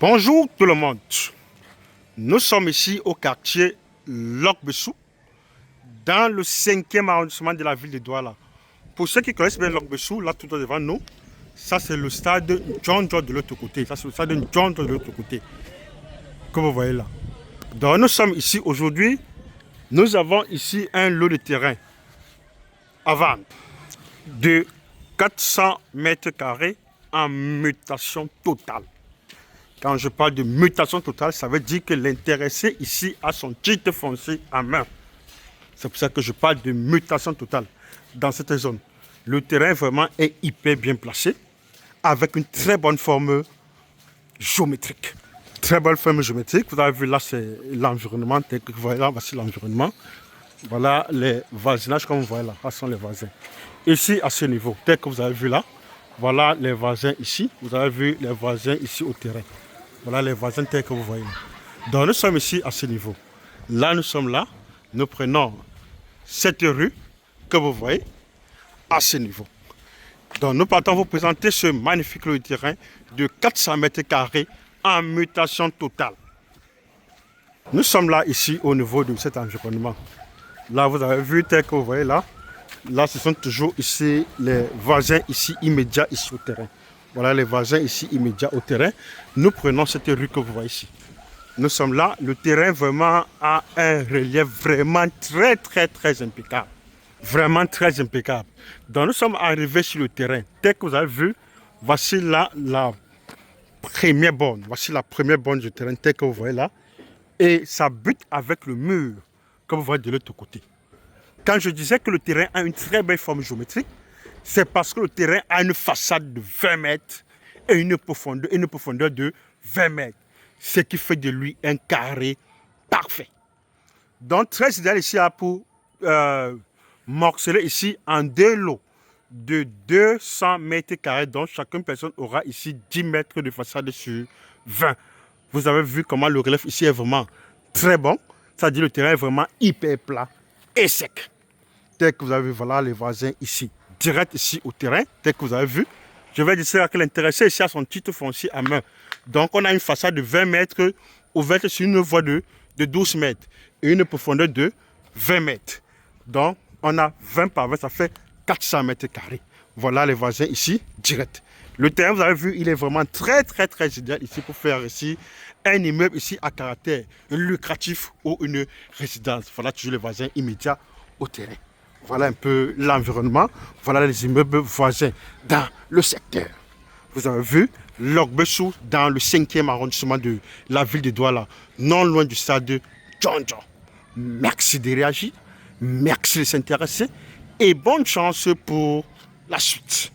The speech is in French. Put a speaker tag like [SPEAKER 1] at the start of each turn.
[SPEAKER 1] Bonjour tout le monde. Nous sommes ici au quartier Lok-Bessou, dans le 5e arrondissement de la ville de Douala. Pour ceux qui connaissent bien Lok-Bessou, là tout devant nous, ça c'est le stade Djondjo de l'autre côté. Ça c'est le stade Djondjo de l'autre côté, que vous voyez là. Donc nous sommes ici aujourd'hui, nous avons ici un lot de terrain à vendre de 400 mètres carrés en mutation totale. Quand je parle de mutation totale, ça veut dire que l'intéressé ici a son titre foncier en main. C'est pour ça que je parle de mutation totale dans cette zone. Le terrain vraiment est hyper bien placé, avec une très bonne forme géométrique. Très bonne forme géométrique. Vous avez vu là, c'est l'environnement. Tel que vous voyez là, voici l'environnement. Voilà les voisinages comme vous voyez là. Là sont les voisins. Ici, à ce niveau, tel que vous avez vu là, voilà les voisins ici. Vous avez vu les voisins ici au terrain. Voilà les voisins tels que vous voyez. Donc nous sommes ici à ce niveau. Là, nous sommes là. Nous prenons cette rue que vous voyez à ce niveau. Donc nous partons vous présenter ce magnifique lot de terrain de 400 mètres carrés en mutation totale. Nous sommes là ici au niveau de cet environnement. Là, vous avez vu tel que vous voyez là. Là, ce sont toujours ici les voisins ici immédiats ici au terrain. Voilà les voisins ici immédiats au terrain. Nous prenons cette rue que vous voyez ici. Nous sommes là. Le terrain vraiment a un relief vraiment très impeccable. Vraiment très impeccable. Donc nous sommes arrivés sur le terrain. Tel que vous avez vu, voici là la première borne. Voici la première borne du terrain tel que vous voyez là. Et ça bute avec le mur que vous voyez de l'autre côté. Quand je disais que le terrain a une très belle forme géométrique, c'est parce que le terrain a une façade de 20 mètres et une profondeur de 20 mètres. Ce qui fait de lui un carré parfait. Donc, très idéal ici pour morceler ici en deux lots de 200 mètres carrés. Donc, chacune personne aura ici 10 mètres de façade sur 20. Vous avez vu comment le relief ici est vraiment très bon. C'est-à-dire le terrain est vraiment hyper plat et sec. Tel que vous avez vu, voilà les voisins ici. Direct ici au terrain, tel que vous avez vu. Je vais dire que l'intéressé ici a son titre foncier à main. Donc on a une façade de 20 mètres ouverte sur une voie de 12 mètres et une profondeur de 20 mètres. Donc on a 20 par 20, ça fait 400 mètres carrés. Voilà les voisins ici, direct. Le terrain, vous avez vu, il est vraiment très idéal ici pour faire ici un immeuble ici à caractère lucratif ou une résidence. Voilà toujours les voisins immédiats au terrain. Voilà un peu l'environnement. Voilà les immeubles voisins dans le secteur. Vous avez vu Lok-Bessou dans le 5e arrondissement de la ville de Douala, non loin du stade Djondjo. Merci de réagir, merci de s'intéresser et bonne chance pour la suite.